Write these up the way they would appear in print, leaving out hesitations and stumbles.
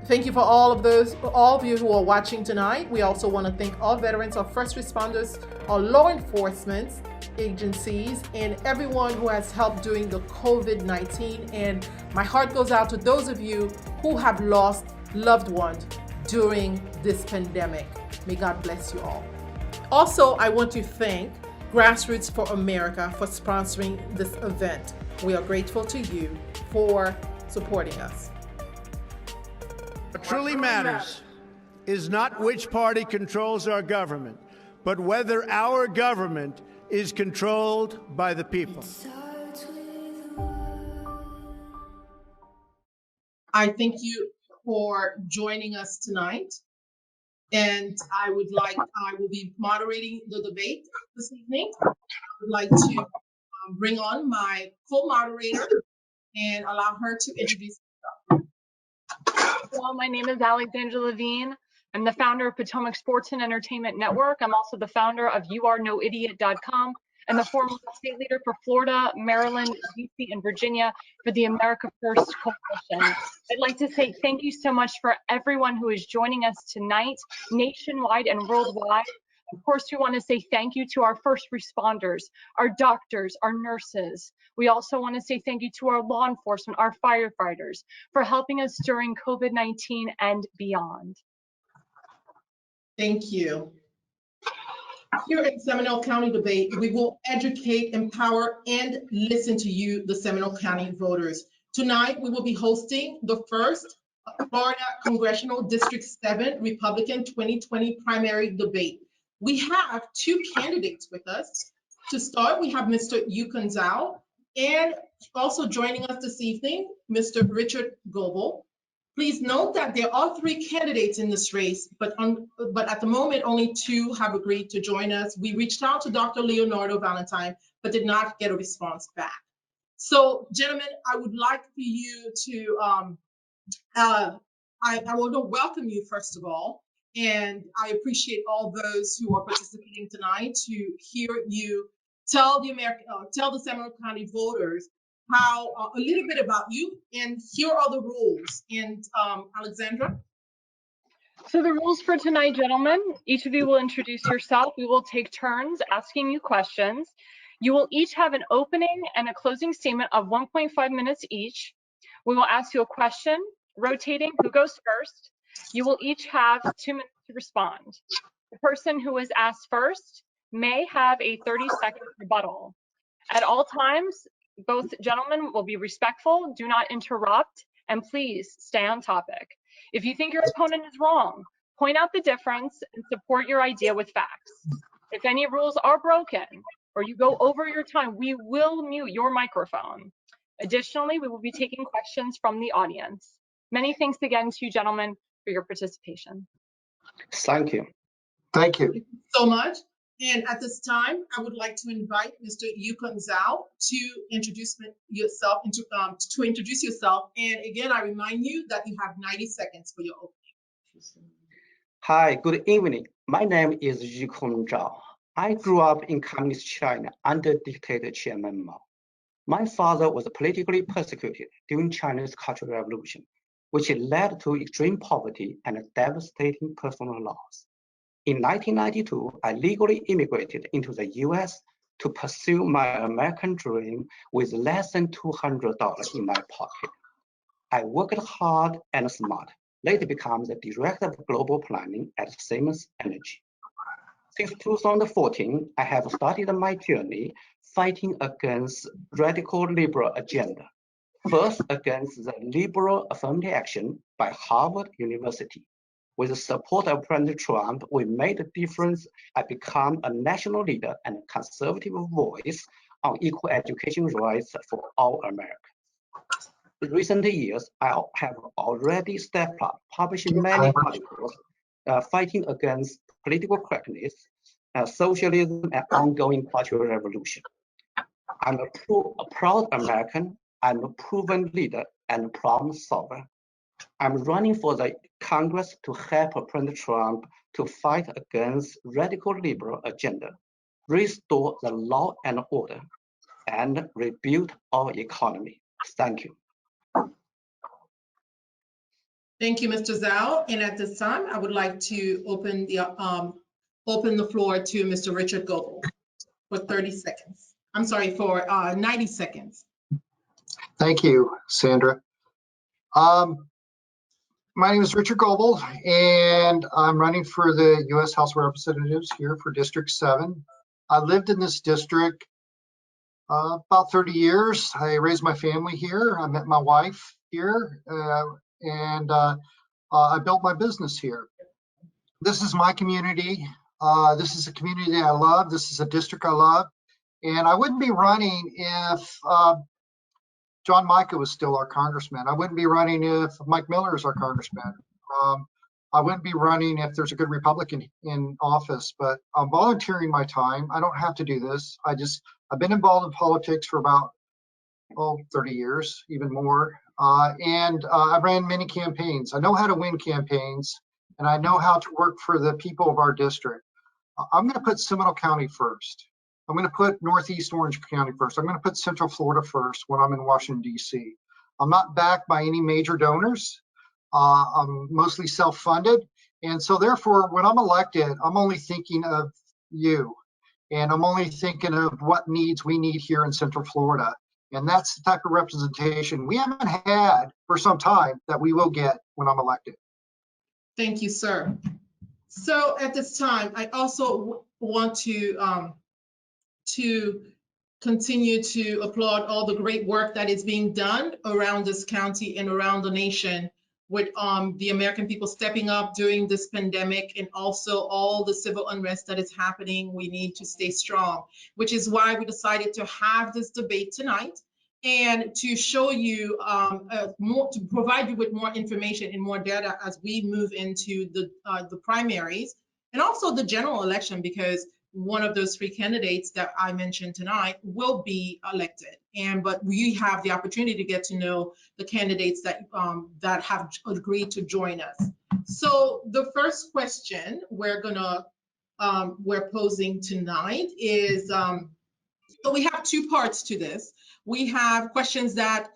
Thank you for all of you who are watching tonight. We also want to thank all veterans, our first responders, our law enforcement agencies, and everyone who has helped during the COVID-19. And my heart goes out to those of you who have lost loved ones during this pandemic. May God bless you all. Also, I want to thank Grassroots for America for sponsoring this event. We are grateful to you for supporting us. What truly matters is not which party controls our government, but whether our government is controlled by the people. I thank you for joining us tonight. And I will be moderating the debate this evening. I would like to bring on my co-moderator and allow her to introduce herself. Hello, my name is Alexandra Levine. I'm the founder of POTOMAC Sports and Entertainment Network. I'm also the founder of youarenoidiot.com and the former state leader for Florida, Maryland, DC, and Virginia for the America First Coalition. I'd like to say thank you so much for everyone who is joining us tonight, nationwide and worldwide. Of course, we want to say thank you to our first responders, our doctors, our nurses. We also want to say thank you to our law enforcement, our firefighters, for helping us during COVID-19 and beyond. Thank you. Here at Seminole County Debate, we will educate, empower, and listen to you, the Seminole County voters. Tonight, we will be hosting the first Florida Congressional District 7 Republican 2020 primary debate. We have two candidates with us. To start, we have Mr. Yukong Zhao, and also joining us this evening, Mr. Richard GOBLE. Please note that there are three candidates in this race, but at the moment, only two have agreed to join us. We reached out to Dr. Leonardo Valentine, but did not get a response back. So, gentlemen, I would like for you to, I want to welcome you, first of all, and I appreciate all those who are participating tonight to hear you tell the Seminole County voters how a little bit about you, and here are the rules. And Alexandra? So the rules for tonight, gentlemen, each of you will introduce yourself. We will take turns asking you questions. You will each have an opening and a closing statement of 1.5 minutes each. We will ask you a question, rotating who goes first. You will each have 2 minutes to respond. The person who is asked first may have a 30-second rebuttal. At all times, both gentlemen will be respectful, do not interrupt, and please stay on topic. If you think your opponent is wrong, point out the difference and support your idea with facts. If any rules are broken or you go over your time, we will mute your microphone. Additionally, we will be taking questions from the audience. Many thanks again to you, gentlemen, for your participation. Thank you. Thank you. Thank you so much. And at this time, I would like to invite Mr. Yukong Zhao to introduce yourself. And again, I remind you that you have 90 seconds for your opening. Hi, good evening. My name is Yukong Zhao. I grew up in Communist China under dictator Chairman Mao. My father was politically persecuted during China's Cultural Revolution, which led to extreme poverty and devastating personal loss. In 1992, I legally immigrated into the US to pursue my American dream with less than $200 in my pocket. I worked hard and smart, later became the director of global planning at Siemens Energy. Since 2014, I have started my journey fighting against radical liberal agenda. First, against the liberal affirmative action by Harvard University. With the support of President Trump, we made a difference. I became a national leader and a conservative voice on equal education rights for all Americans. In recent years, I have already stepped up, publishing many articles fighting against political correctness, socialism, and ongoing cultural revolution. I'm a proud American. I'm a proven leader and problem solver. I'm running for the Congress to help President Trump to fight against radical liberal agenda, restore the law and order, and rebuild our economy. Thank you. Thank you, Mr. Zhao. And at this time, I would like to open the floor to Mr. Richard Goble for 30 seconds. I'm sorry, for 90 seconds. Thank you, Sandra. My name is Richard Goble, and I'm running for the U.S. House of Representatives here for District 7. I lived in this district about 30 years. I raised my family here. I met my wife here, and I built my business here. This is my community. This is a community that I love. This is a district I love. And I wouldn't be running if John Mica was still our congressman. I wouldn't be running if Mike Miller is our congressman. I wouldn't be running if there's a good Republican in office, but I'm volunteering my time. I don't have to do this. I've been involved in politics for about 30 years, even more. And I ran many campaigns. I know how to win campaigns, and I know how to work for the people of our district. I'm going to put Seminole County first. I'm going to put Northeast Orange County first. I'm going to put Central Florida first when I'm in Washington, D.C. I'm not backed by any major donors. I'm mostly self-funded. And so therefore, when I'm elected, I'm only thinking of you. And I'm only thinking of what needs we need here in Central Florida. And that's the type of representation we haven't had for some time that we will get when I'm elected. Thank you, sir. So at this time, I also want to continue to applaud all the great work that is being done around this county and around the nation with the American people stepping up during this pandemic, and also all the civil unrest that is happening. We need to stay strong, which is why we decided to have this debate tonight and to show you to provide you with more information and more data as we move into the primaries and also the general election, because one of those three candidates that I mentioned tonight will be elected. But we have the opportunity to get to know the candidates that have agreed to join us. So the first question we're posing tonight is, so we have two parts to this. We have questions that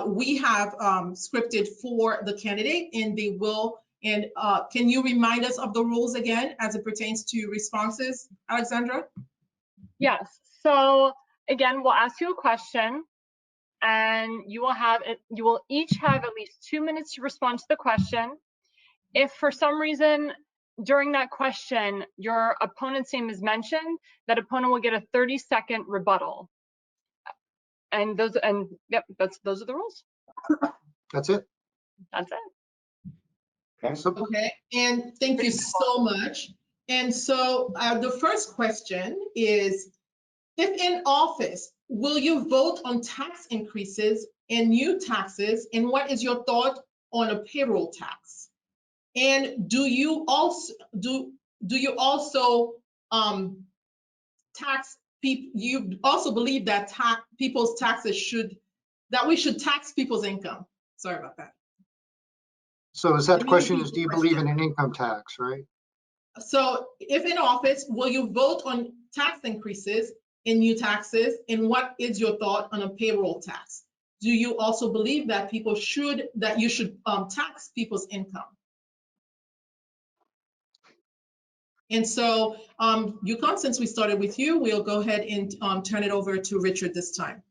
we have scripted for the candidate, and they will. And can you remind us of the rules again as it pertains to responses, Alexandra? Yes. So again, we'll ask you a question, and you will each have at least 2 minutes to respond to the question. If for some reason during that question your opponent's name is mentioned, that opponent will get a 30-second rebuttal. And those are the rules. That's it. That's it. Okay, and thank you so much. And so the first question is, if in office, will you vote on tax increases and new taxes? And what is your thought on a payroll tax? And do you also tax people? You also believe that people's taxes that we should tax people's income? Sorry about that. So is that the question, is do you believe in an income tax, right? So if in office, will you vote on tax increases and new taxes? And what is your thought on a payroll tax? Do you also believe that you should tax people's income? And so, Yukong, since we started with you, we'll go ahead and turn it over to Richard this time.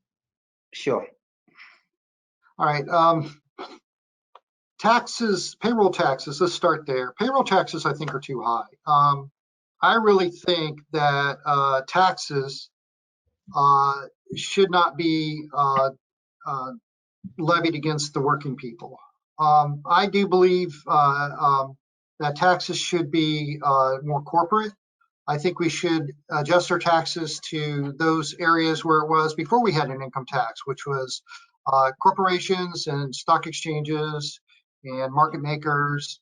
Sure. All right. Taxes, payroll taxes, let's start there. Payroll taxes, I think, are too high. I really think that taxes should not be levied against the working people. I do believe that taxes should be more corporate. I think we should adjust our taxes to those areas where it was before we had an income tax, which was corporations and stock exchanges and market makers,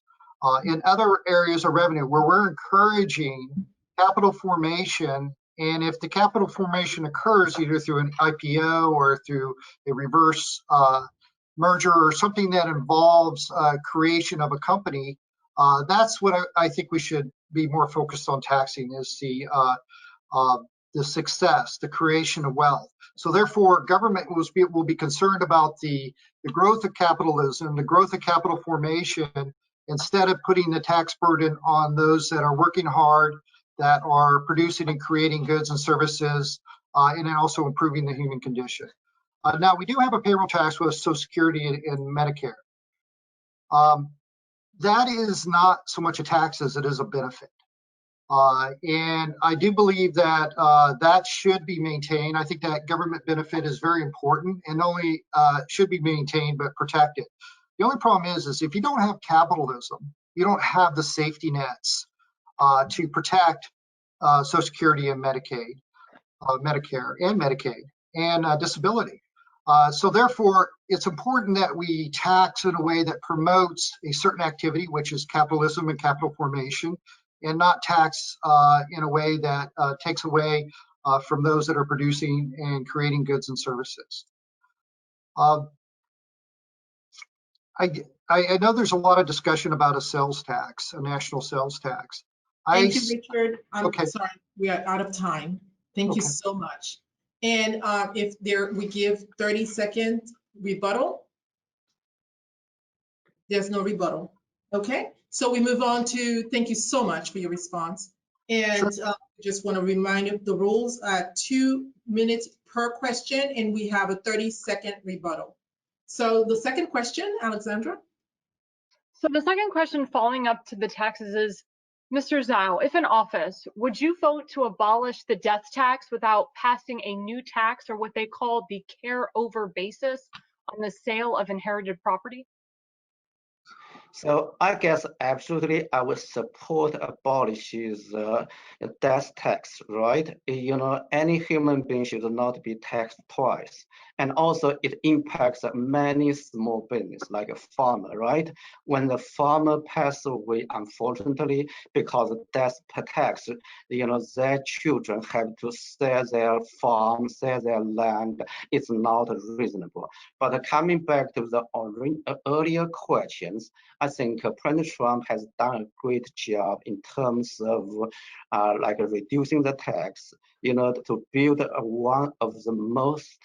in other areas of revenue where we're encouraging capital formation. And if the capital formation occurs either through an IPO or through a reverse merger or something that involves creation of a company, that's what I think we should be more focused on taxing, is the the success, the creation of wealth. So therefore, government will be concerned about the growth of capitalism, the growth of capital formation, instead of putting the tax burden on those that are working hard, that are producing and creating goods and services, and then also improving the human condition. Now, we do have a payroll tax with Social Security and Medicare. That is not so much a tax as it is a benefit. And I do believe that that should be maintained. I think that government benefit is very important and only should be maintained but protected. The only problem is if you don't have capitalism, you don't have the safety nets to protect Social Security and Medicaid, Medicare and Medicaid, and disability. So therefore, it's important that we tax in a way that promotes a certain activity, which is capitalism and capital formation, and not tax in a way that takes away from those that are producing and creating goods and services. I know there's a lot of discussion about a sales tax, a national sales tax. Thank you, Richard. I'm okay. sorry, we are out of time. Thank you so much. And if we give 30-second rebuttal, there's no rebuttal. Okay, so we move on to, thank you so much for your response. And Sure. Just want to remind you the rules are 2 minutes per question, and we have a 30-second rebuttal. So the second question, Alexandra. So the second question following up to the taxes is, Mr. Zhao, if in office, would you vote to abolish the death tax without passing a new tax, or what they call the care over basis on the sale of inherited property? So I guess absolutely I would support abolishes death tax, right? You know, any human being should not be taxed twice. And also it impacts many small business like a farmer, right? When the farmer passes away, unfortunately, because of death tax, you know, their children have to sell their farm, sell their land. It's not reasonable. But coming back to the earlier questions, I think President Trump has done a great job in terms of like reducing the tax, you know, to build one of the most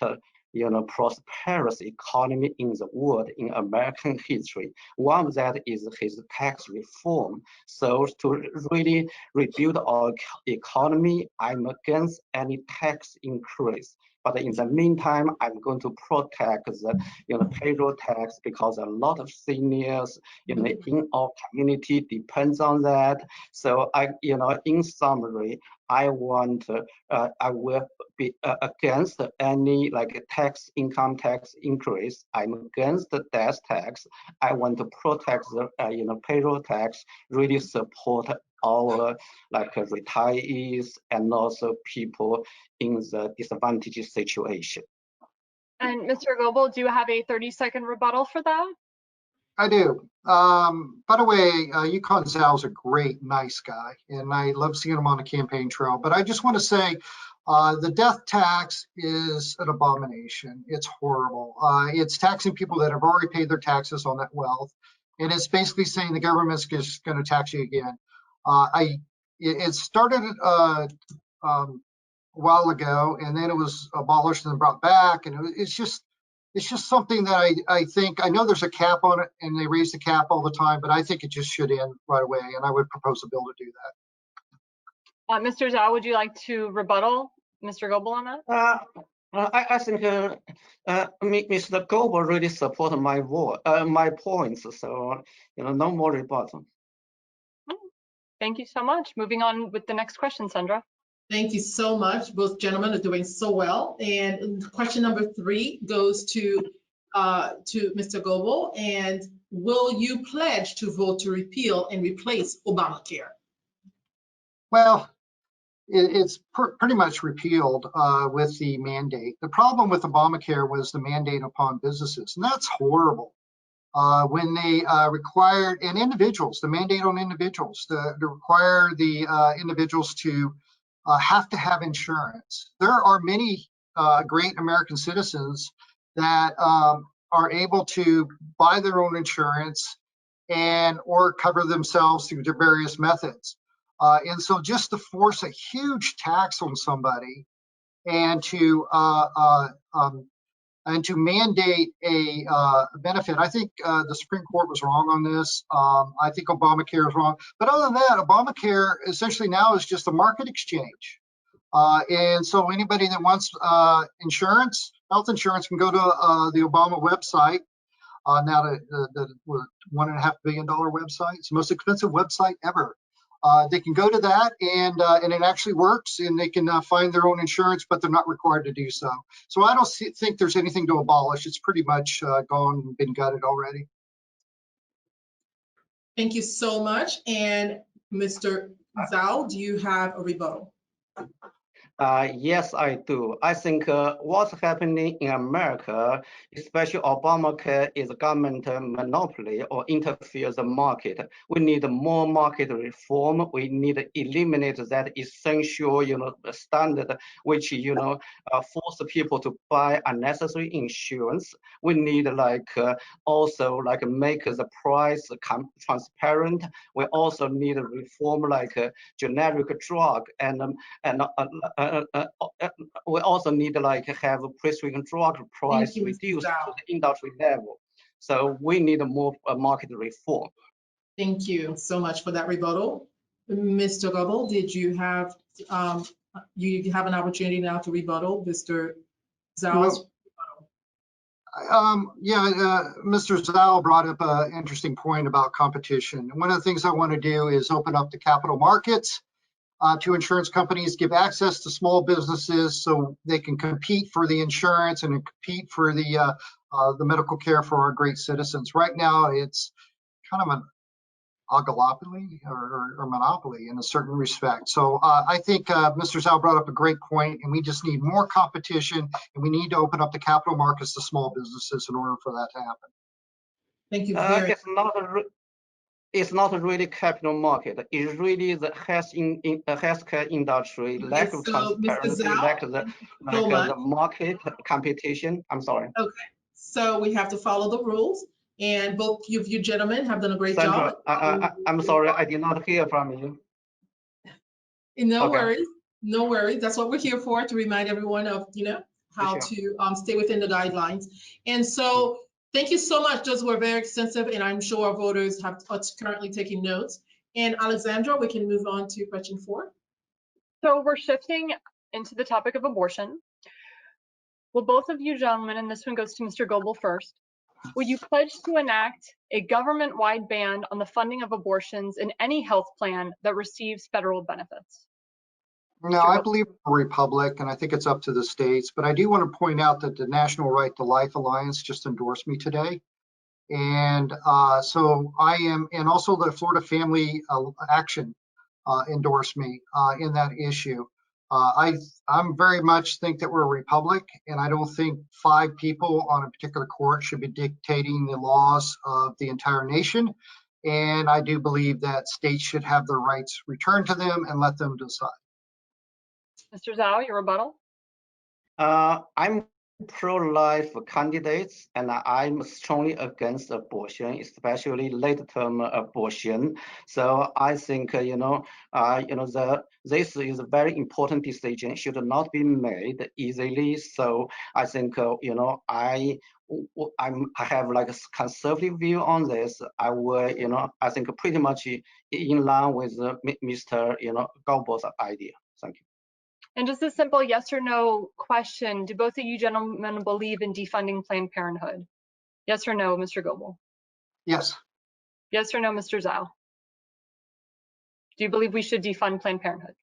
you know, prosperous economy in the world in American history. One of that is his tax reform. So to really rebuild our economy, I'm against any tax increase. But in the meantime, I'm going to protect the, you know, payroll tax, because a lot of seniors, you know, in our community depends on that. So I, you know, in summary, I want, I will be against any like income tax increase. I'm against the death tax. I want to protect the, you know, payroll tax, really support our like retirees and also people in the disadvantaged situation. And Mr. Goble, do you have a 30-second rebuttal for that? I do. By the way, Yukong Zhao is a great, nice guy, and I love seeing him on the campaign trail. But I just want to say, the death tax is an abomination. It's horrible. It's taxing people that have already paid their taxes on that wealth, and it's basically saying the government's just going to tax you again. It started a while ago, and then it was abolished and brought back, and it's just something that I think, I know there's a cap on it and they raise the cap all the time, but I think it just should end right away, and I would propose a bill to do that. Mr. Zhao, would you like to rebuttal Mr. Goble on that? I think Mr. Goble really supported my my points, so you know, no more rebuttal. Thank you so much. Moving on with the next question, Sendra. Thank you so much. Both gentlemen are doing so well. And question number 3 goes to Mr. Goble. And will you pledge to vote to repeal and replace Obamacare? Well, it's pretty much repealed with the mandate. The problem with Obamacare was the mandate upon businesses, and that's horrible. When they required, and individuals, the mandate on individuals, to require the individuals to have to have insurance. There are many great American citizens that are able to buy their own insurance and or cover themselves through their various methods. And so just to force a huge tax on somebody and to mandate a benefit. I think the Supreme Court was wrong on this. I think Obamacare is wrong. But other than that, Obamacare essentially now is just a market exchange. And so anybody that wants insurance, health insurance, can go to the Obama website. Now the $1.5 billion website. It's the most expensive website ever. They can go to that and it actually works, and they can find their own insurance, but they're not required to do so. So I don't think there's anything to abolish. It's pretty much gone and been gutted already. Thank you so much. And Mr. Zhao, do you have a rebuttal? Yes, I do. I think what's happening in America, especially Obamacare, is government monopoly or interferes the market. We need more market reform. We need to eliminate that essential, standard which, force people to buy unnecessary insurance. We need also make the price transparent. We also need a reform generic drug we also need to have a prescription drug price reduced to the industry level. So we need more market reform. Thank you so much for that rebuttal. Mr. GOBLE, did you have you have an opportunity now to rebuttal Mr. Zhao's? Mr. Zhao brought up an interesting point about competition. One of the things I want to do is open up the capital markets to insurance companies, give access to small businesses so they can compete for the insurance and compete for the medical care for our great citizens. Right now, it's kind of an oligopoly or monopoly in a certain respect. So I think Mr. Zhao brought up a great point, and we just need more competition, and we need to open up the capital markets to small businesses in order for that to happen. Thank you very much. It's not really capital market. It's really the healthcare industry, lack of transparency, lack of the market competition. I'm sorry. Okay, so we have to follow the rules, and both of you gentlemen have done a great Sandra, job. I'm sorry, I did not hear from you. No worries, no worries. That's what we're here for, to remind everyone of how to stay within the guidelines. And so. Thank you so much. Those were very extensive, and I'm sure our voters are currently taking notes. And Alexandra, we can move on to question 4. So we're shifting into the topic of abortion. Will both of you gentlemen, and this one goes to Mr. GOBLE first, will you pledge to enact a government-wide ban on the funding of abortions in any health plan that receives federal benefits? No, I believe in a republic, and I think it's up to the states. But I do want to point out that the National Right to Life Alliance just endorsed me today. And so I am, and also the Florida Family Action endorsed me in that issue. I'm very much think that we're a republic, and I don't think 5 people on a particular court should be dictating the laws of the entire nation. And I do believe that states should have their rights returned to them and let them decide. Mr. Zhao, your rebuttal? I'm pro-life candidates, and I'm strongly against abortion, especially late-term abortion. So I think this is a very important decision. Should not be made easily. So I think I have a conservative view on this. I will I think pretty much in line with Mr. GOBLE's idea. Thank you. And just a simple yes or no question. Do both of you gentlemen believe in defunding Planned Parenthood? Yes or no, Mr. GOBLE? Yes. Yes or no, Mr. Zhao? Do you believe we should defund Planned Parenthood?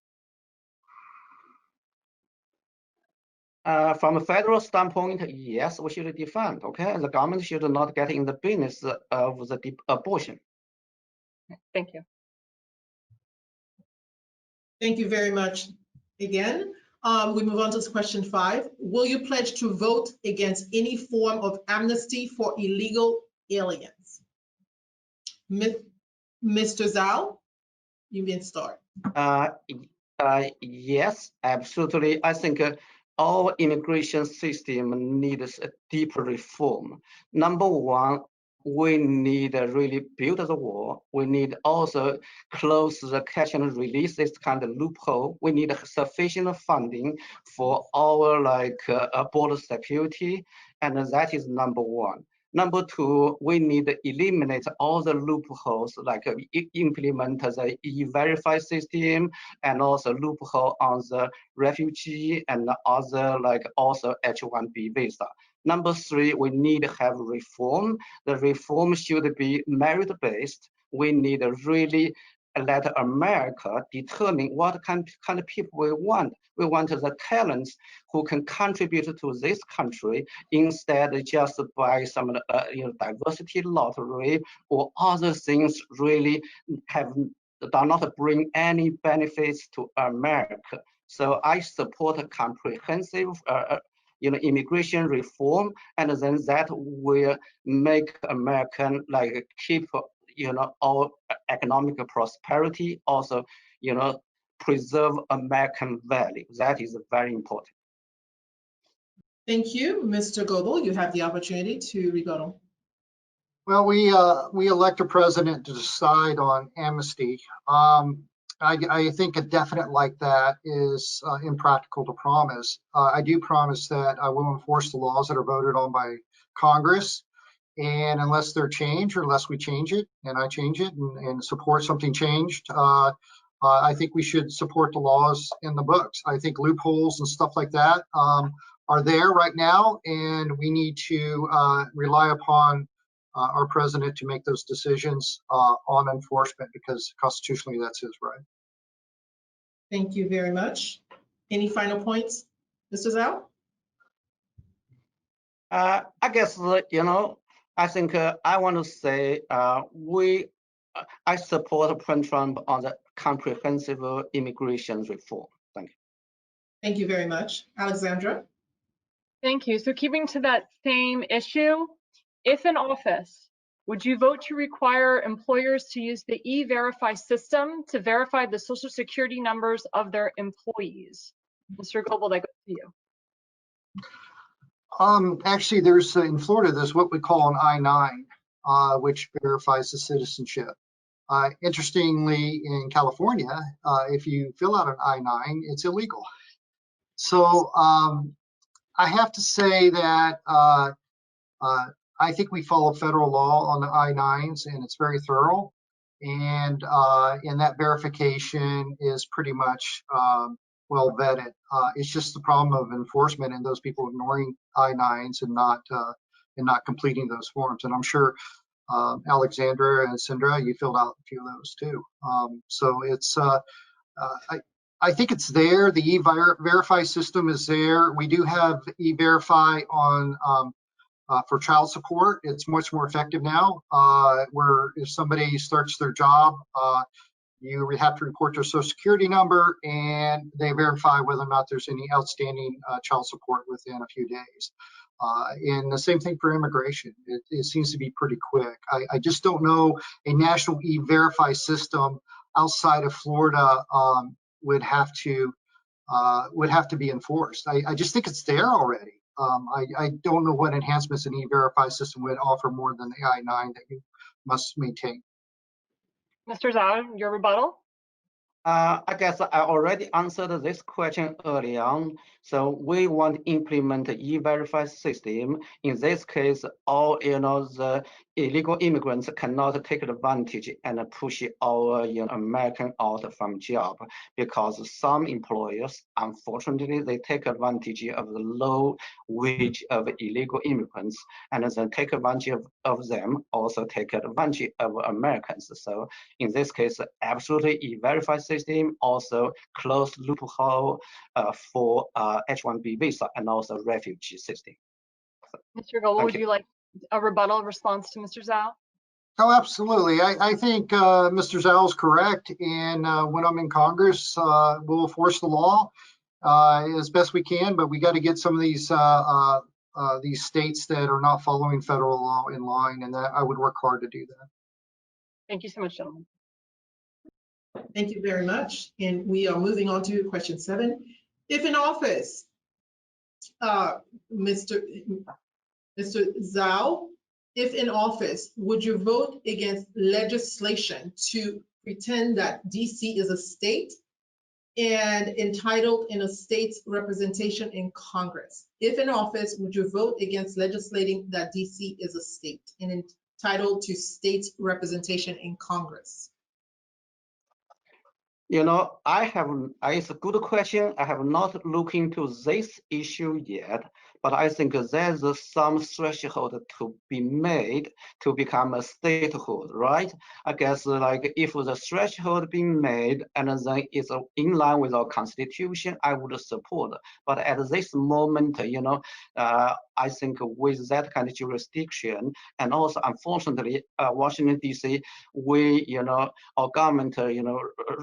From a federal standpoint, yes, we should defund. Okay, the government should not get in the business of the abortion. Thank you. Thank you very much. Again, we move on to question 5. Will you pledge to vote against any form of amnesty for illegal aliens? Mr. Zhao, you can start. Yes, absolutely. I think our immigration system needs a deeper reform. Number one, we need really build the wall. We need also close the catch and release this kind of loophole. We need sufficient funding for our border security, and that is number one. Number two, we need to eliminate all the loopholes, like implement the e-verify system, and also loophole on the refugee and other also H-1B visa. Number three, we need to have reform. The reform should be merit-based. We need to really let America determine what kind of people we want. We want the talents who can contribute to this country instead of just by some diversity lottery or other things really do not bring any benefits to America. So I support a comprehensive immigration reform, and then that will make American keep our economic prosperity, also preserve American value. That is very important. Thank you, Mr. Goble. You have the opportunity to rebuttal. Well, we elect a president to decide on amnesty. I think a definite like that is impractical to promise. I do promise that I will enforce the laws that are voted on by Congress, and unless they're changed or unless we change it and I change it and support something changed, I think we should support the laws in the books. I think loopholes and stuff like that are there right now, and we need to rely upon our president to make those decisions on enforcement, because constitutionally that's his right. Thank you very much. Any final points, Mr. Zhao? I guess, I think I want to say I support President Trump on the comprehensive immigration reform. Thank you. Thank you very much. Alexandra? Thank you. So keeping to that same issue, if in office, would you vote to require employers to use the e-verify system to verify the social security numbers of their employees? Mr. Goble, that goes to you. Actually, there's in Florida, there's what we call an I-9, which verifies the citizenship. Interestingly, in California, if you fill out an I-9, it's illegal. So I have to say that I think we follow federal law on the I-9s, and it's very thorough. And that verification is pretty much well vetted. It's just the problem of enforcement and those people ignoring I-9s and not completing those forms. And I'm sure Alexandra and Sendra, you filled out a few of those too. So it's I think it's there. The e-verify system is there. We do have e-verify on for child support. It's much more effective now, where if somebody starts their job, you have to report their social security number, and they verify whether or not there's any outstanding child support within a few days. And the same thing for immigration. It seems to be pretty quick. I just don't know a national e-verify system outside of Florida would have to be enforced. I just think it's there already. I don't know what enhancements an e-verify system would offer more than the I-9 that you must maintain. Mr. Zhao, your rebuttal? I guess I already answered this question early on. So we want to implement the e-verify system. In this case, all the illegal immigrants cannot take advantage and push our American out from job, because some employers, unfortunately, they take advantage of the low wage of illegal immigrants, and then take advantage of them, also take advantage of Americans. So in this case, absolutely e-verify system, also closed loophole for H-1B visa and also refugee system. Mr. Goble, would you like a rebuttal response to Mr. Zhao? Oh, absolutely. I think Mr. Zhao is correct. And when I'm in Congress, we'll enforce the law as best we can. But we got to get some of these states that are not following federal law in line, and that I would work hard to do that. Thank you so much, gentlemen. Thank you very much. And we are moving on to question 7. If in office, Mr. Zhao, if in office, would you vote against legislation to pretend that DC is a state and entitled in a state's representation in Congress? If in office, would you vote against legislating that DC is a state and entitled to state representation in Congress? You know, it's a good question. I have not looked into this issue yet, but I think there's some threshold to be made to become a statehood, right? I guess like if the threshold being made and then it's in line with our constitution, I would support. But at this moment, you know, I think with that kind of jurisdiction, and also unfortunately, Washington D.C., we, you know, our government, you know,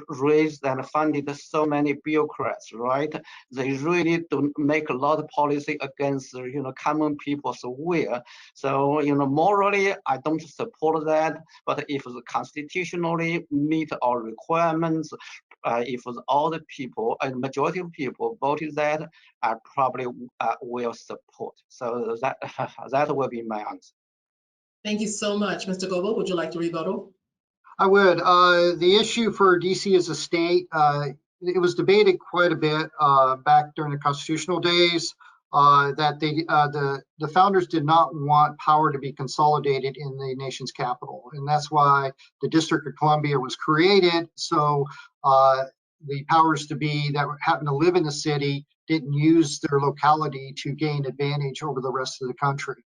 raised and funded so many bureaucrats, right? They really don't make a lot of policy against, you know, common people's will. So, you know, morally, I don't support that. But if the constitutionally meet our requirements, if all the people, a majority of people voted that, I probably will support. So that that will be my answer. Thank you so much. Mr. Goble, would you like to rebuttal? I would. The issue for DC as a state, it was debated quite a bit back during the constitutional days that the founders did not want power to be consolidated in the nation's capital. And that's why the District of Columbia was created. So the powers to be that happen to live in the city didn't use their locality to gain advantage over the rest of the country.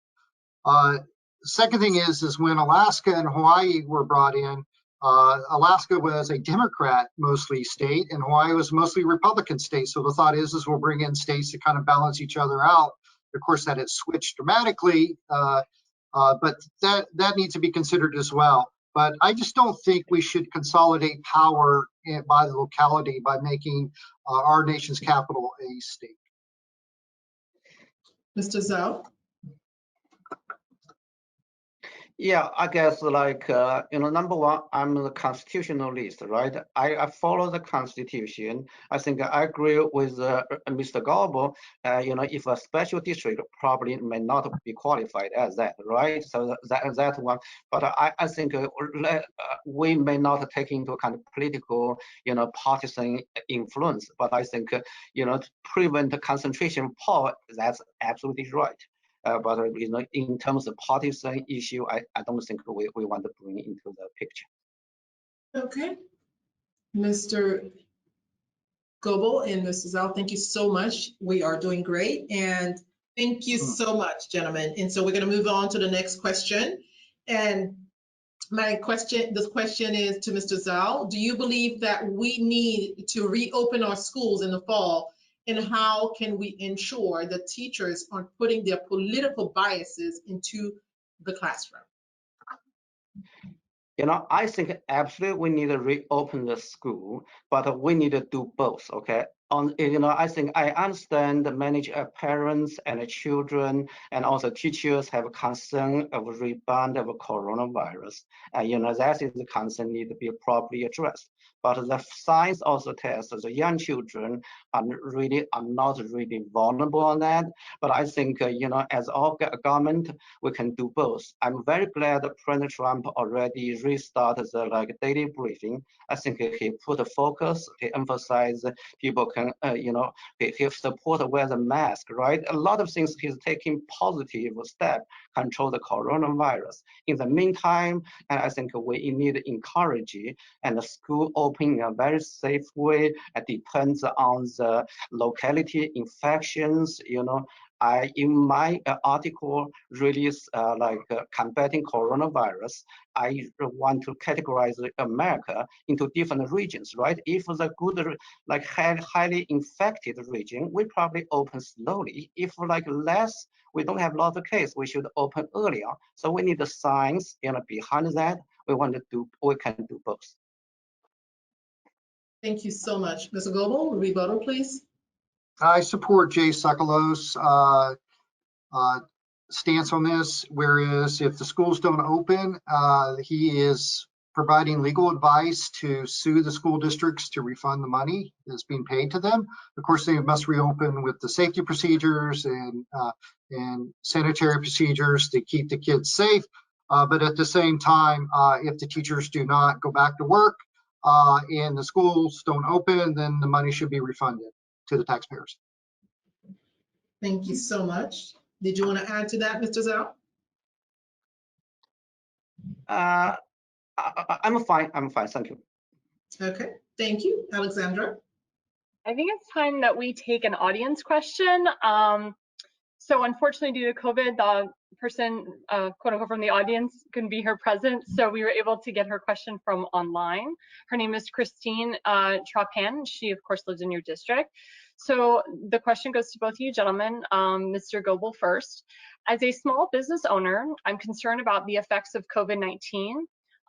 Second thing is when Alaska and Hawaii were brought in, Alaska was a Democrat mostly state and Hawaii was mostly Republican state. So the thought is we'll bring in states to kind of balance each other out. Of course, that has switched dramatically, but that needs to be considered as well. But I just don't think we should consolidate power by the locality by making our nation's capital a state. Mr. Zhao? Yeah, I guess like, you know, number one, I'm the constitutionalist, right? I follow the Constitution. I think I agree with Mr. Goble. You know, if a special district probably may not be qualified as that, right? So that one. But I think we may not take into account political, you know, partisan influence. But I think, you know, to prevent the concentration of power, that's absolutely right. But you know, in terms of partisan issue, I don't think we want to bring into the picture. Okay. Mr. Goble and Mrs. Zhao, thank you so much. We are doing great. And thank you so much, gentlemen. And so we're going to move on to the next question. And this question is to Mr. Zhao. Do you believe that we need to reopen our schools in the fall? And how can we ensure that teachers aren't putting their political biases into the classroom? You know, I think absolutely we need to reopen the school, but we need to do both, okay? You know, I think I understand many parents and children and also teachers have concern of rebound of coronavirus. You know, that is the concern need to be properly addressed. But the science also tells us the young children are not really vulnerable on that. But I think, you know, as our government, we can do both. I'm very glad that President Trump already restarted the daily briefing. I think he put a focus, he emphasized people can, you know, he support wear the mask, right? A lot of things he's taking positive step control the coronavirus. In the meantime, and I think we need to encourage and the school opening in a very safe way. It depends on the locality infections, you know. In my article released combating coronavirus, I want to categorize America into different regions, right? If the good, like highly infected region, we probably open slowly. If like less, we don't have a lot of cases, we should open earlier. So we need the science, you know, behind that. We can do both. Thank you so much. Mr. Goble, rebuttal, please. I support Jay Sekulo's stance on this, whereas if the schools don't open, he is providing legal advice to sue the school districts to refund the money that's being paid to them. Of course, they must reopen with the safety procedures and sanitary procedures to keep the kids safe. But at the same time, if the teachers do not go back to work and the schools don't open, then the money should be refunded to the taxpayers. Thank you so much. Did you want to add to that, Mr. Zhao? I'm fine. Thank you. Okay, thank you. Alexandra? I think it's time that we take an audience question. So unfortunately, due to COVID, the person, quote unquote, from the audience couldn't be here present. So we were able to get her question from online. Her name is Christine Trapan. She, of course, lives in your district. So the question goes to both of you gentlemen. Mr. Goble first. As a small business owner, I'm concerned about the effects of COVID-19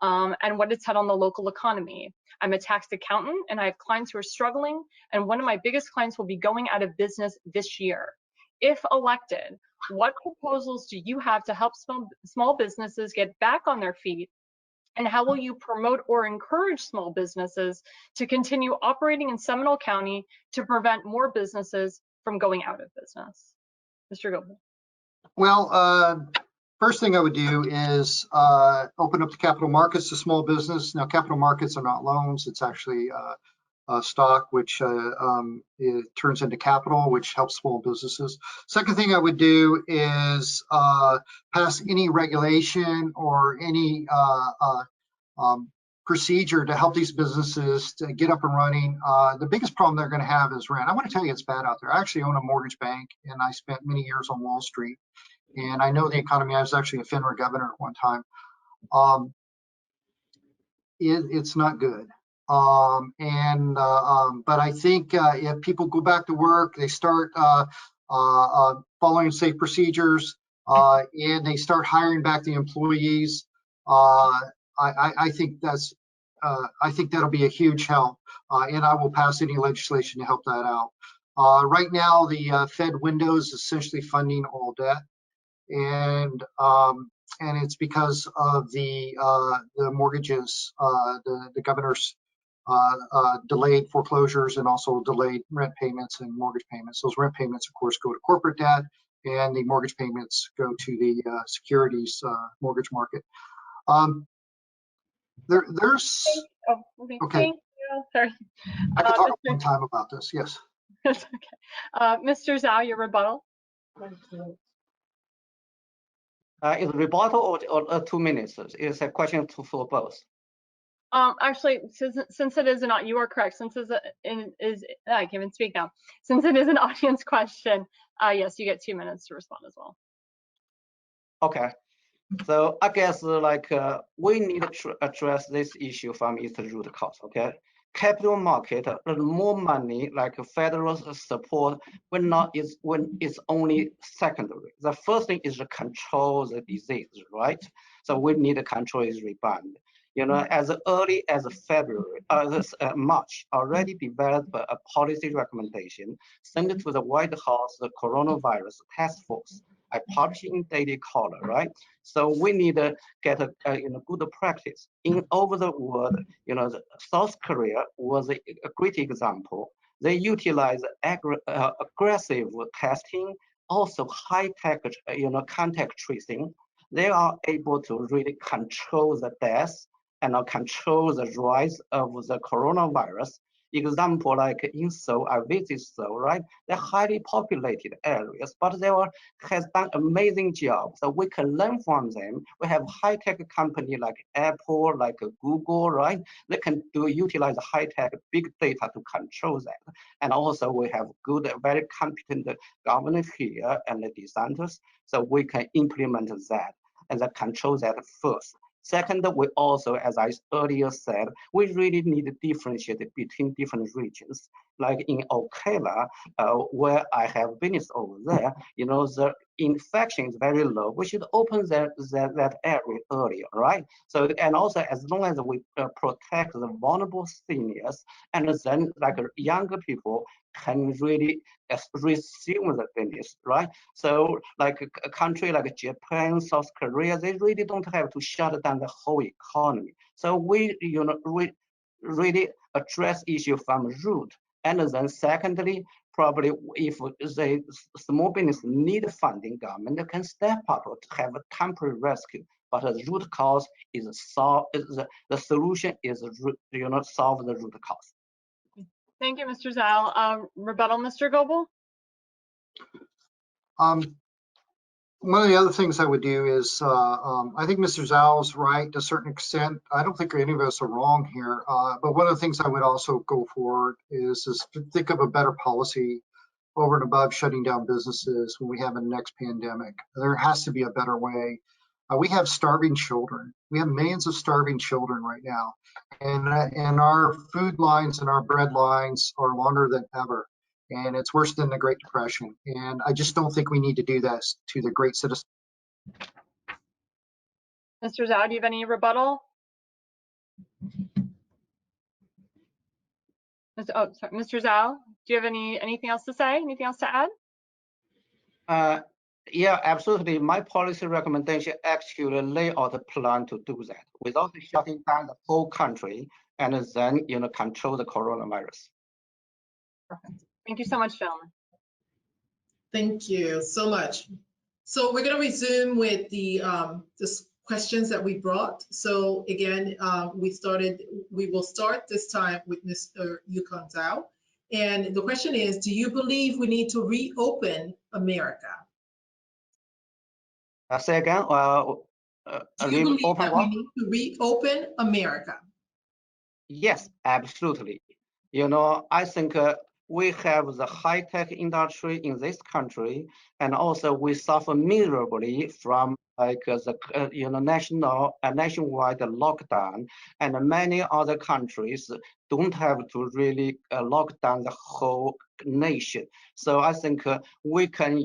and what it's had on the local economy. I'm a tax accountant and I have clients who are struggling, and one of my biggest clients will be going out of business this year. If elected, what proposals do you have to help small businesses get back on their feet? And how will you promote or encourage small businesses to continue operating in Seminole County to prevent more businesses from going out of business? Mr. Goble. Well, first thing I would do is open up the capital markets to small business. Now, capital markets are not loans. It's actually stock, which it turns into capital, which helps small businesses. Second thing I would do is pass any regulation or any procedure to help these businesses to get up and running. The biggest problem they're going to have is rent. I want to tell you it's bad out there. I actually own a mortgage bank, and I spent many years on Wall Street. And I know the economy. I was actually a FINRA governor at one time. It's not good. But I think if people go back to work, they start following safe procedures, and they start hiring back the employees, I think that'll be a huge help. And I will pass any legislation to help that out. Right now, the Fed window is essentially funding all debt. And it's because of the mortgages, the governor's delayed foreclosures and also delayed rent payments and mortgage payments. Those rent payments, of course, go to corporate debt, and the mortgage payments go to the securities mortgage market. There's okay. Thank you. Sorry. I could talk one time about this. Yes. That's okay. Mr. Zhao, your rebuttal. Is rebuttal or 2 minutes? It's a question for both. Actually, since it is not, you are correct. Since I can't even speak now. Since it is an audience question, yes, you get 2 minutes to respond as well. Okay. So I guess we need to address this issue from its root cause. Okay. Capital market, more money like federal support when it's only secondary. The first thing is to control the disease, right? So we need to control its rebound. You know, as early as February, March, already developed a policy recommendation sent to the White House, the coronavirus task force. I published in Daily Caller, right? So we need to get a good practice over the world. You know, South Korea was a great example. They utilize aggressive testing, also high-tech, contact tracing. They are able to really control the deaths and control the rise of the coronavirus. Example like in Seoul, I visit Seoul, right? They're highly populated areas, but they has done amazing job. So we can learn from them. We have high-tech company like Apple, like Google, right? They can utilize high-tech big data to control that. And also we have good, very competent government here and the designers, so we can implement that and then control that first. Second, we also, as I earlier said, we really need to differentiate between different regions. Like in Ocala, where I have business over there, you know, the infection is very low. We should open that area earlier, right? So, and also as long as we protect the vulnerable seniors, and then like younger people can really resume the business, right? So like a country like Japan, South Korea, they really don't have to shut down the whole economy. So we, really address issue from root. And then secondly, probably if the small business need funding, government can step up to have a temporary rescue. But the root cause is the solution is solve the root cause. Thank you, Mr. Zhao. Rebuttal, Mr. Goble? One of the other things I would do is, I think Mr. Zhao is right to a certain extent. I don't think any of us are wrong here. But one of the things I would also go for is to think of a better policy over and above shutting down businesses when we have a next pandemic. There has to be a better way. We have starving children. We have millions of starving children right now. And our food lines and our bread lines are longer than ever. And it's worse than the Great Depression. And I just don't think we need to do this to the great citizens. Mr. Zhao, do you have any rebuttal? Oh, sorry, Mr. Zhao, do you have anything else to say? Anything else to add? Yeah, absolutely. My policy recommendation actually lay out a plan to do that without shutting down the whole country and then control the coronavirus. Perfect. Thank you so much, gentlemen. Thank you so much. So we're going to resume with the questions that we brought. So again, we will start this time with Mr. Yukong Zhao. And the question is, do you believe we need to reopen America? Say again. Do you believe that we need to reopen America? Yes, absolutely. I think we have the high-tech industry in this country, and also we suffer miserably from like the nationwide lockdown, and many other countries don't have to really lock down the whole nation. So I think we can,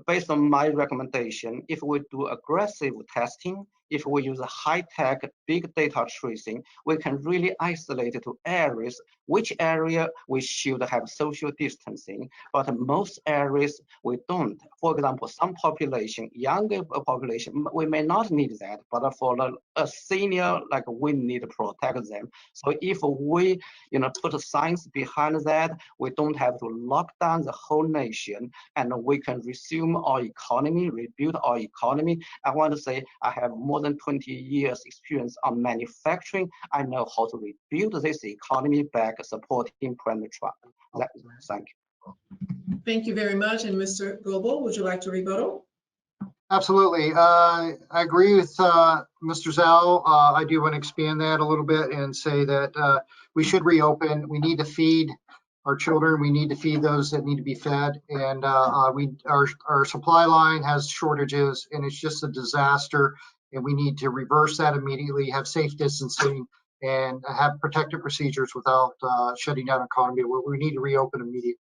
based on my recommendation, if we do aggressive testing, if we use a high-tech big data tracing, we can really isolate to areas, which area we should have social distancing, but most areas we don't. For example, some population, younger population, we may not need that, but for a senior, like we need to protect them. So if we, put science behind that, we don't have to lock down the whole nation, and we can resume our economy, rebuild our economy. I want to say I have more than 20 years experience on manufacturing. I know how to rebuild this economy back, supporting President Trump. Thank you. Thank you very much. And Mr. Goble, would you like to rebuttal? Absolutely. I agree with Mr. Zhao. I do want to expand that a little bit and say that we should reopen. We need to feed our children. We need to feed those that need to be fed. And our supply line has shortages, and it's just a disaster. And we need to reverse that immediately, have safe distancing, and have protective procedures without shutting down the economy. We need to reopen immediately.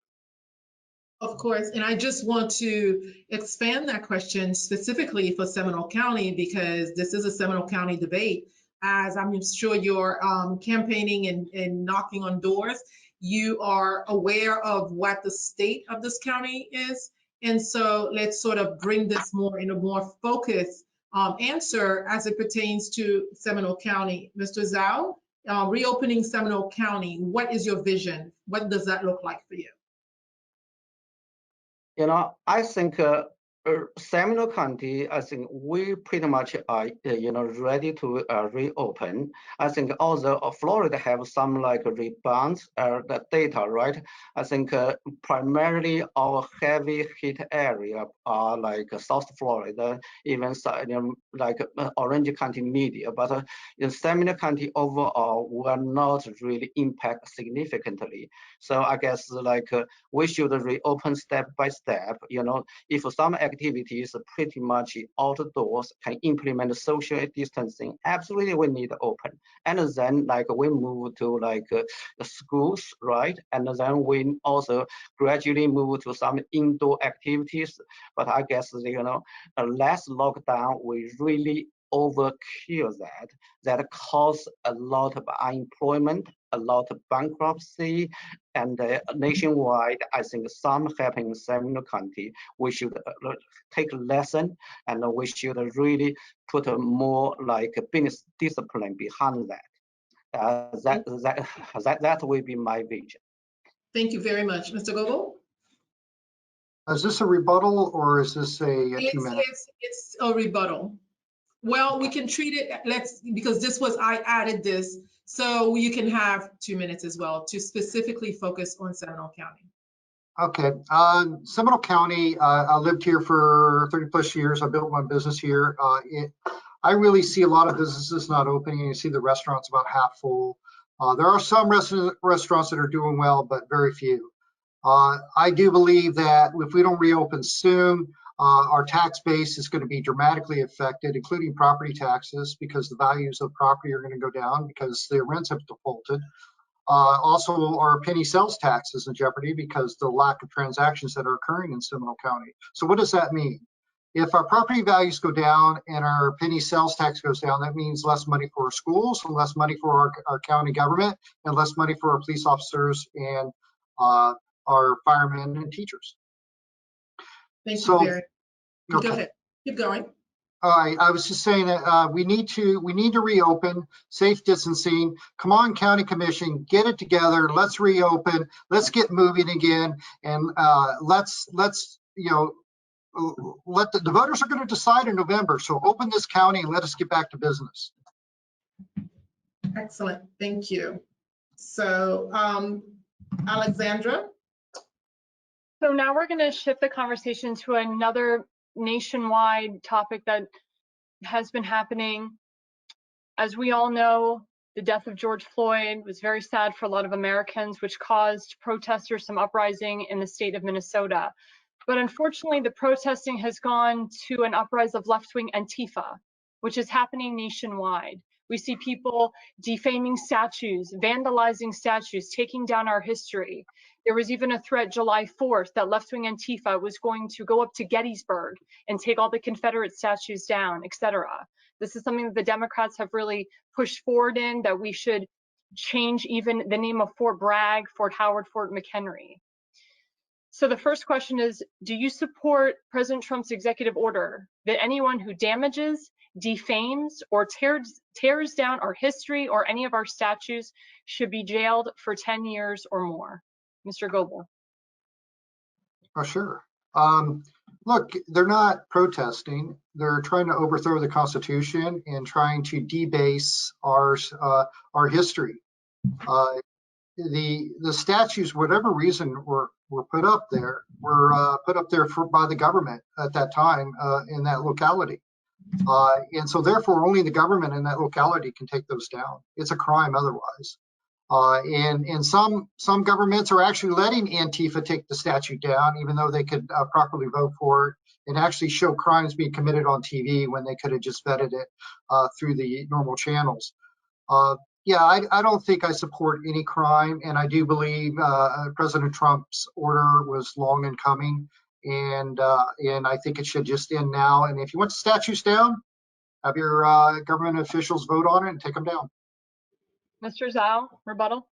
Of course, and I just want to expand that question specifically for Seminole County, because this is a Seminole County debate. As I'm sure you're campaigning and knocking on doors, you are aware of what the state of this county is. And so let's sort of bring this more in a more focused answer as it pertains to Seminole County. Mr. Zhao, reopening Seminole County, what is your vision? What does that look like for you? I think Seminole County, I think we pretty much are, ready to reopen. I think also Florida have some like rebounds, the data, right? I think primarily our heavy hit area are like South Florida, even like Orange County media, but in Seminole County overall will not really impact significantly. So I guess like we should reopen step by step. If some activities pretty much outdoors can implement social distancing, absolutely we need to open. And then like we move to like the schools, right? And then we also gradually move to some indoor activities. But I guess less lockdown, we really overkill that caused a lot of unemployment, a lot of bankruptcy, and nationwide, I think some happen in Seminole County. We should take a lesson, and we should really put a more like a business discipline behind that. That will be my vision. Thank you very much. Mr. Goble? Is this a rebuttal or is this a 2-minute? It's a rebuttal. Well, we can treat it, because I added this, so you can have 2 minutes as well to specifically focus on Seminole County. Okay, Seminole County, I lived here for 30 plus years. I built my business here. I really see a lot of businesses not opening. You see the restaurants about half full. There are some restaurants that are doing well, but very few. I do believe that if we don't reopen soon, our tax base is going to be dramatically affected, including property taxes, because the values of property are going to go down because the rents have defaulted. Also, our penny sales tax is in jeopardy because the lack of transactions that are occurring in Seminole County. So what does that mean? If our property values go down and our penny sales tax goes down, that means less money for our schools and less money for our county government and less money for our police officers and our firemen and teachers. Thank you, Barry. Okay. Go ahead. Keep going. All right, I was just saying that we need to reopen, safe distancing. Come on, County Commission, get it together. Let's reopen. Let's get moving again, and let's let the voters are going to decide in November. So open this county and let us get back to business. Excellent. Thank you. So, Alexandra. So now we're going to shift the conversation to another nationwide topic that has been happening. As we all know, the death of George Floyd was very sad for a lot of Americans, which caused protesters some uprising in the state of Minnesota. But unfortunately, the protesting has gone to an uprising of left-wing Antifa, which is happening nationwide. We see people defaming statues, vandalizing statues, taking down our history. There was even a threat July 4th that left-wing Antifa was going to go up to Gettysburg and take all the Confederate statues down, etc. This is something that the Democrats have really pushed forward in, that we should change even the name of Fort Bragg, Fort Howard, Fort McHenry. So the first question is, do you support President Trump's executive order that anyone who damages, defames, or tears down our history or any of our statues should be jailed for 10 years or more? Mr. Goble. Oh, sure. Look, they're not protesting. They're trying to overthrow the Constitution and trying to debase our history. The statues, whatever reason, were put up there. Were put up there by the government at that time in that locality, and so therefore only the government in that locality can take those down. It's a crime otherwise. And some governments are actually letting Antifa take the statue down, even though they could properly vote for it and actually show crimes being committed on TV when they could have just vetted it through the normal channels. Yeah, I don't think I support any crime, and I do believe President Trump's order was long in coming, and I think it should just end now. And if you want the statues down, have your government officials vote on it and take them down. Mr. Zhao, rebuttal.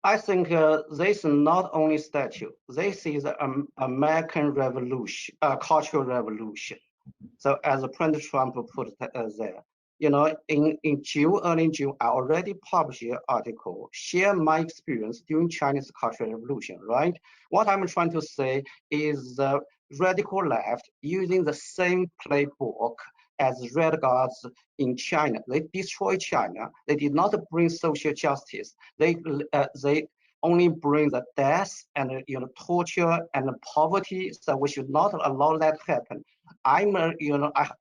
I think this is not only statue. This is an American revolution, cultural revolution. So as President Trump put there, you know, in June, early June, I already published an article, share my experience during Chinese Cultural Revolution, right? What I'm trying to say is the radical left using the same playbook as Red Guards in China. They destroyed China. They did not bring social justice. They only bring the death and torture and poverty. So we should not allow that to happen. I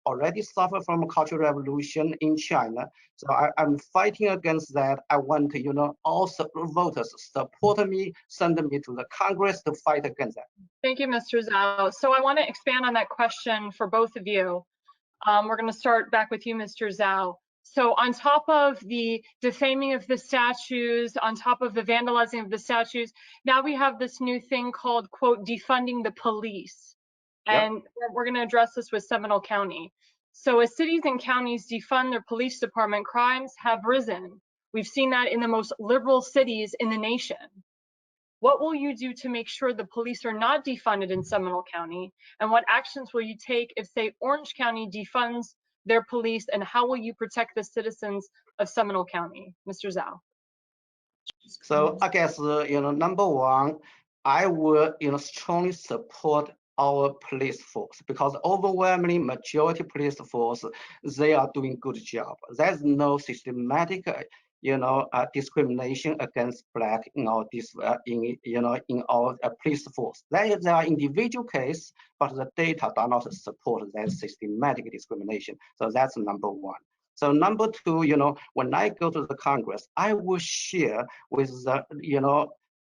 already suffer from a cultural revolution in China, so I'm fighting against that. I want all voters support me, send me to the Congress to fight against that. Thank you, Mr. Zhao. So I want to expand on that question for both of you. We're going to start back with you, Mr. Zhao. So on top of the defaming of the statues, on top of the vandalizing of the statues, now we have this new thing called, quote, defunding the police. And we're going to address this with Seminole County. So as cities and counties defund their police department, crimes have risen. We've seen that in the most liberal cities in the nation. What will you do to make sure the police are not defunded in Seminole County? And what actions will you take if, say, Orange County defunds their police? And how will you protect the citizens of Seminole County? Mr. Zhao. So I guess, number one, I will, strongly support our police force, because overwhelmingly majority police force, they are doing good job. There's no systematic, discrimination against Black in our police force. There are individual cases, but the data do not support that systematic discrimination. So that's number one. So number two, when I go to the Congress, I will share with the,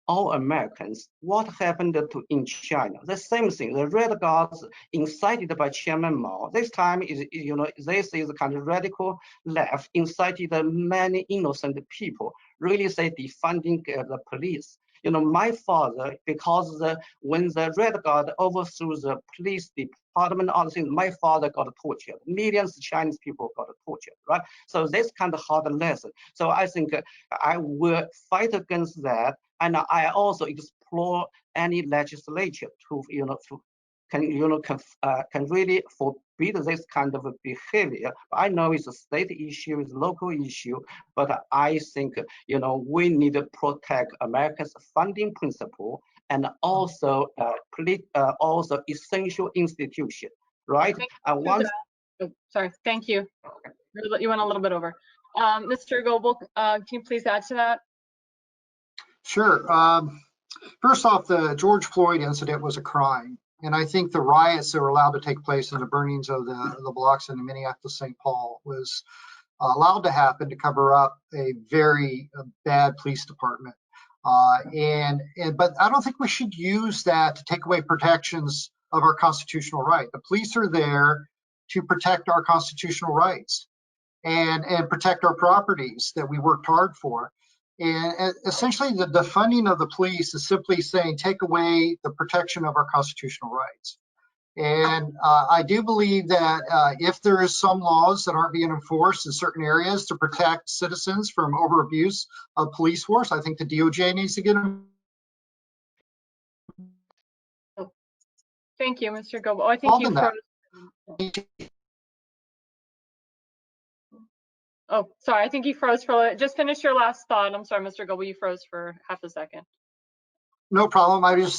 all Americans what happened in China. The same thing, the Red Guards incited by Chairman Mao. This time is, this is kind of radical left incited many innocent people, really say defunding the police. My father, because when the Red Guard overthrew the police department, other things, my father got tortured. Millions of Chinese people got tortured, right? So this kind of hard lesson. So I think I will fight against that, and I also explore any legislature to, can really forbid this kind of behavior. I know it's a state issue, it's a local issue, but I think, we need to protect America's funding principle and also also essential institution, right? Oh, sorry, thank you. You went a little bit over. Mr. Goble, can you please add to that? Sure. First off, the George Floyd incident was a crime. And I think the riots that were allowed to take place and the burnings of the blocks in Minneapolis, St. Paul was allowed to happen to cover up a very bad police department. But I don't think we should use that to take away protections of our constitutional right. The police are there to protect our constitutional rights and protect our properties that we worked hard for. And essentially, the funding of the police is simply saying take away the protection of our constitutional rights. And I do believe that if there is some laws that aren't being enforced in certain areas to protect citizens from over abuse of police force, I think the DOJ needs to get them. Thank you, Mr. Goble. I think you froze. Oh, sorry, I think you froze for, just finish your last thought. I'm sorry, Mr. Goble, you froze for half a second. No problem. I was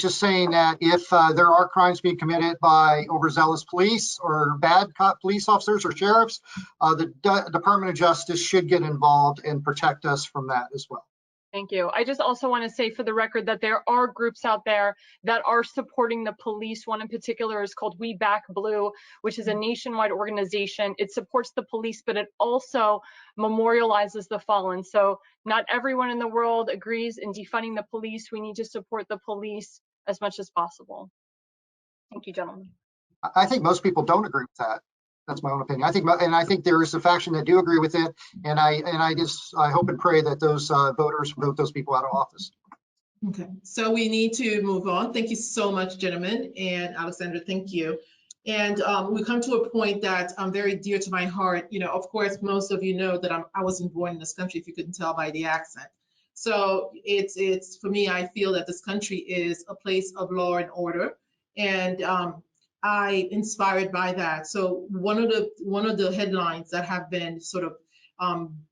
just saying that if there are crimes being committed by overzealous police or bad cop police officers or sheriffs, the Department of Justice should get involved and protect us from that as well. Thank you. I just also want to say for the record that there are groups out there that are supporting the police. One in particular is called We Back Blue, which is a nationwide organization. It supports the police, but it also memorializes the fallen. So not everyone in the world agrees in defunding the police. We need to support the police as much as possible. Thank you, gentlemen. I think most people don't agree with that. That's my own opinion. I think there is a faction that do agree with it, and I hope and pray that those voters vote those people out of office. Okay, so we need to move on. Thank you so much, gentlemen, and Alexandra, thank you. And we come to a point that I'm very dear to my heart. Of course, most of you know that I wasn't born in this country, if you couldn't tell by the accent. So it's for me, I feel that this country is a place of law and order, and I inspired by that. So one of the headlines that have been sort of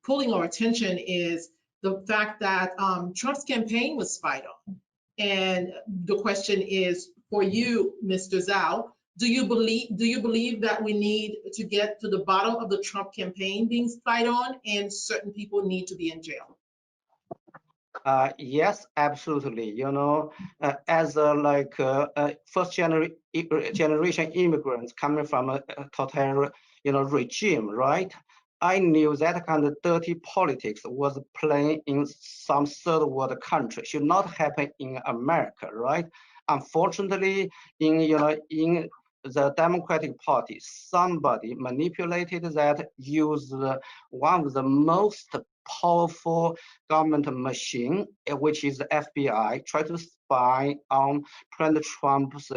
pulling our attention is the fact that Trump's campaign was spied on. And the question is for you, Mr. Zhao, do you believe that we need to get to the bottom of the Trump campaign being spied on, and certain people need to be in jail? Yes, absolutely. As first generation immigrants coming from a totalitarian, regime, right? I knew that kind of dirty politics was playing in some third world country. Should not happen in America, right? Unfortunately, in the Democratic Party, somebody manipulated that, used one of the most powerful government machine, which is the FBI, try to spy on President Trump's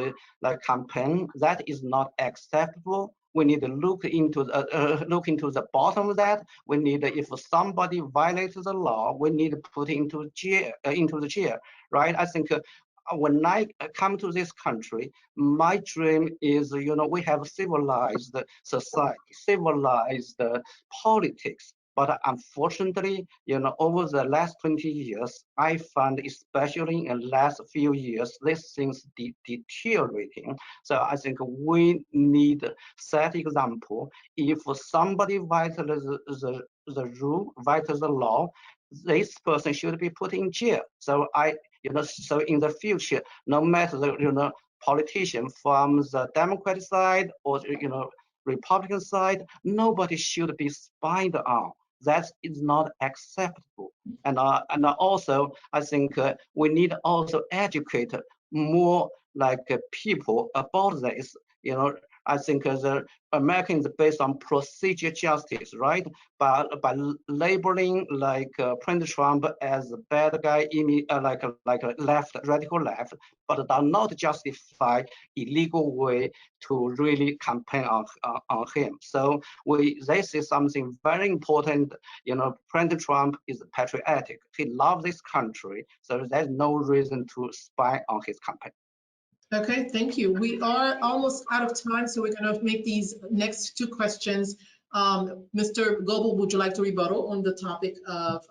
campaign. That is not acceptable. We need to look into the bottom of that. We need, if somebody violates the law, we need to put into jail, into the jail, right? I think when I come to this country, my dream is, we have civilized society, civilized politics. But unfortunately, over the last 20 years, I found, especially in the last few years, these things deteriorating. So I think we need set example. If somebody violates the rule, violates the law, this person should be put in jail. So so in the future, no matter the politician from the Democratic side or Republican side, nobody should be spied on. That is not acceptable. And also, I think we need also educate more people about this. I think the Americans based on procedure justice, right? By labeling President Trump as a bad guy, like a radical left, but does not justify illegal way to really campaign on him. So this is something very important. President Trump is patriotic. He loves this country, so there's no reason to spy on his campaign. Okay, thank you. We are almost out of time, so we're going to make these next two questions. Mr. Goble, would you like to rebuttal on the topic of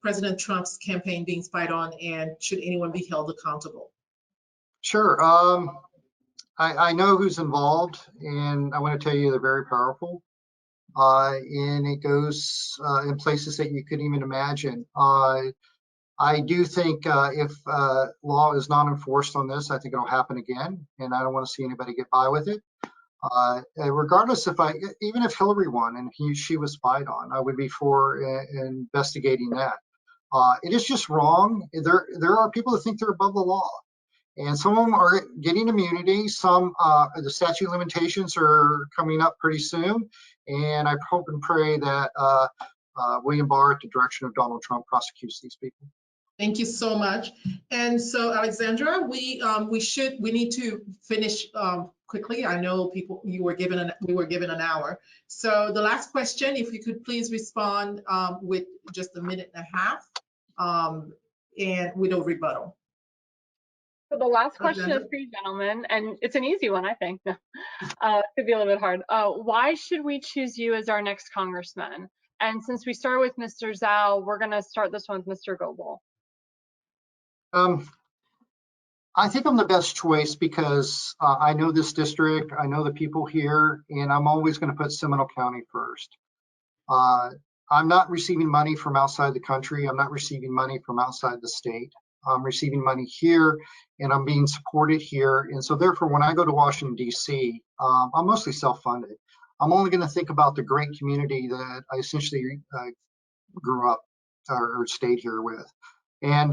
President Trump's campaign being spied on, and should anyone be held accountable? Sure. I know who's involved, and I want to tell you they're very powerful. And it goes in places that you couldn't even imagine. I do think if law is not enforced on this, I think it'll happen again, and I don't want to see anybody get by with it. Regardless even if Hillary won and she was spied on, I would be for investigating that. It is just wrong. There are people that think they're above the law, and some of them are getting immunity. Some the statute of limitations are coming up pretty soon, and I hope and pray that William Barr, at the direction of Donald Trump, prosecutes these people. Thank you so much. And so, Alexandra, we need to finish quickly. I know we were given an hour. So the last question, if you could please respond with just a minute and a half, and with a rebuttal. So the last question is for you, gentlemen, and it's an easy one, I think. Could be a little bit hard. Why should we choose you as our next congressman? And since we started with Mr. Zhao, we're going to start this one with Mr. Goble. I think I'm the best choice because I know this district, I know the people here, and I'm always going to put Seminole County first. I'm not receiving money from outside the country. I'm not receiving money from outside the state. I'm receiving money here, and I'm being supported here. And so therefore, when I go to Washington, D.C., I'm mostly self-funded. I'm only going to think about the great community that I essentially grew up or stayed here with. And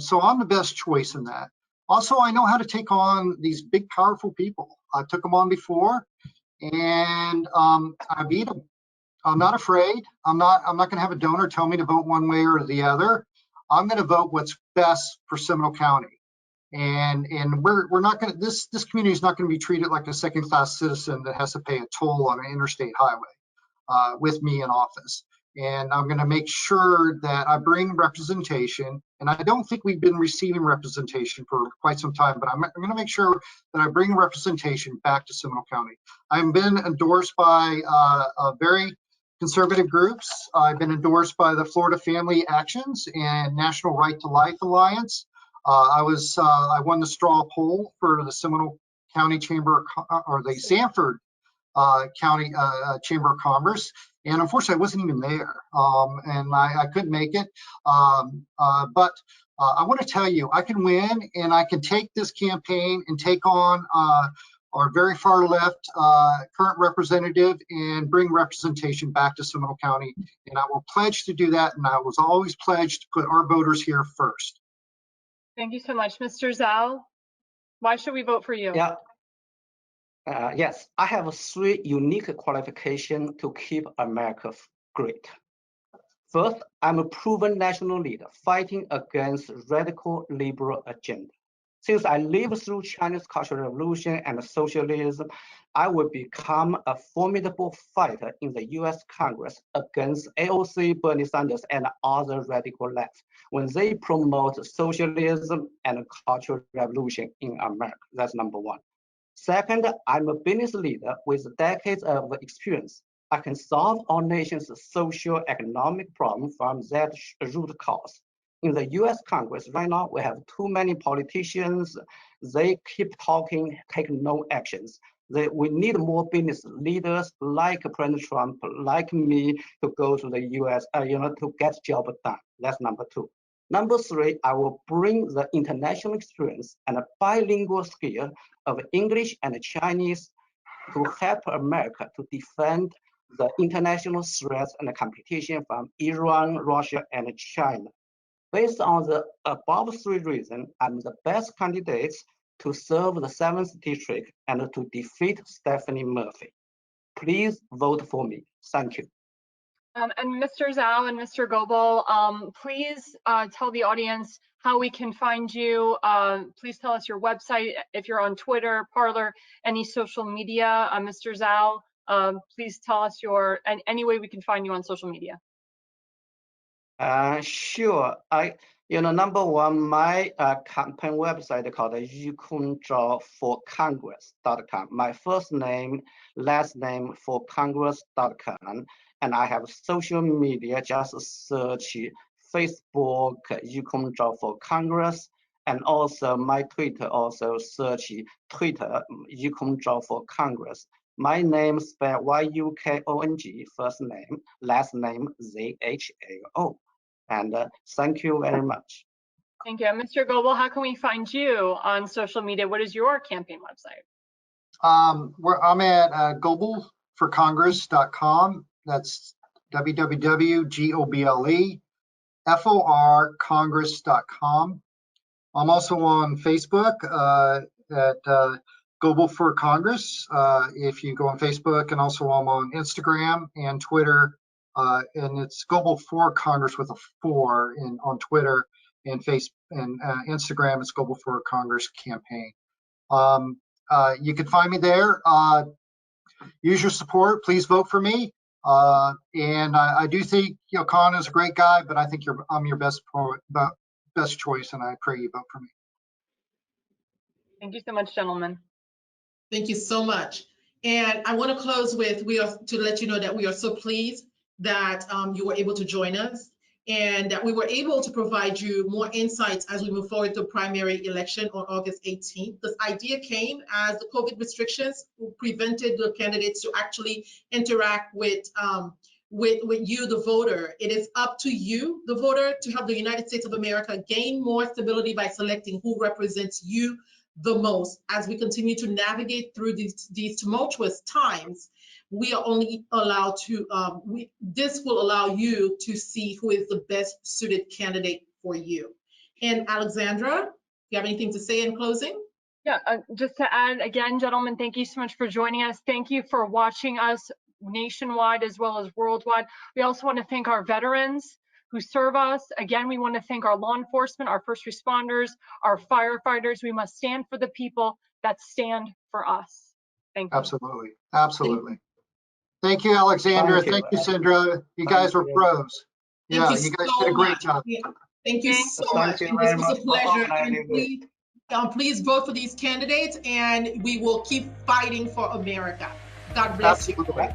so I'm the best choice in that. Also, I know how to take on these big, powerful people. I took them on before, and I beat them. I'm not afraid. I'm not going to have a donor tell me to vote one way or the other. I'm going to vote what's best for Seminole County. And we're not going to, this community is not going to be treated like a second-class citizen that has to pay a toll on an interstate highway with me in office. And I'm going to make sure that I bring representation. And I don't think we've been receiving representation for quite some time, but I'm going to make sure that I bring representation back to Seminole County. I've been endorsed by very conservative groups. I've been endorsed by the Florida Family Actions and National Right to Life Alliance. I won the straw poll for the Seminole County Chamber, or the Sanford County Chamber of Commerce, and unfortunately I wasn't even there, and I couldn't make it, but I want to tell you, I can win, and I can take this campaign and take on our very far left current representative and bring representation back to Seminole County, and I will pledge to do that, and I was always pledged to put our voters here first. Thank you so much. Mr. Zhao, why should we vote for you? Yeah. Yes, I have 3 unique qualifications to keep America great. First, I'm a proven national leader fighting against radical liberal agenda. Since I lived through Chinese Cultural Revolution and socialism, I will become a formidable fighter in the US Congress against AOC, Bernie Sanders, and other radical left when they promote socialism and cultural revolution in America. That's number one. Second, I'm a business leader with decades of experience. I can solve our nation's social economic problem from that root cause. In the US Congress right now, we have too many politicians. They keep talking, take no actions. We need more business leaders like President Trump, like me, to go to the US, to get job done. That's number two. Number three, I will bring the international experience and a bilingual skill of English and Chinese to help America to defend the international threats and competition from Iran, Russia, and China. Based on the above three reasons, I'm the best candidate to serve the 7th district and to defeat Stephanie Murphy. Please vote for me. Thank you. And Mr. Zhao and Mr. GOBLE, please tell the audience how we can find you. Please tell us your website, if you're on Twitter, Parler, any social media. Mr. Zhao, please tell us any way we can find you on social media. Sure. Number one, my campaign website called Yukong for Congress.com. My first name, last name for Congress.com. And I have social media, just search Facebook, Yukong for Congress. And also my Twitter, also search Twitter, Yukong for Congress. My name spelled Y-U-K-O-N-G, first name, last name Z-H-A-O. And thank you very much. Thank you. Mr. GOBLE, how can we find you on social media? What is your campaign website? I'm at GOBLEforcongress.com. That's www.GOBLEforcongress.com. I'm also on Facebook at GOBLE for Congress. If you go on Facebook, and also I'm on Instagram and Twitter, and it's GOBLE for Congress with a 4 on Twitter and Instagram. It's GOBLE for Congress campaign. You can find me there. Use your support. Please vote for me. And I do think Khan is a great guy, but I think I'm your best choice, and I pray you vote for me. Thank you so much, gentlemen. Thank you so much. And I want to close with to let you know that we are so pleased that you were able to join us, and that we were able to provide you more insights as we move forward to the primary election on August 18th. This idea came as the COVID restrictions prevented the candidates to actually interact with you, the voter. It is up to you, the voter, to help the United States of America gain more stability by selecting who represents you the most. As we continue to navigate through these tumultuous times, we are only allowed to, this will allow you to see who is the best suited candidate for you. And Alexandra, do you have anything to say in closing? Yeah, just to add again, gentlemen, thank you so much for joining us. Thank you for watching us nationwide as well as worldwide. We also want to thank our veterans who serve us. Again, we want to thank our law enforcement, our first responders, our firefighters. We must stand for the people that stand for us. Thank you. Absolutely. Absolutely. Thank you, Alexandra. Thank you, Sendra. You guys were pros. Yeah, you guys did a great job. Thank you so much. And this was a pleasure. And please vote for these candidates, and we will keep fighting for America. God bless you. Absolutely.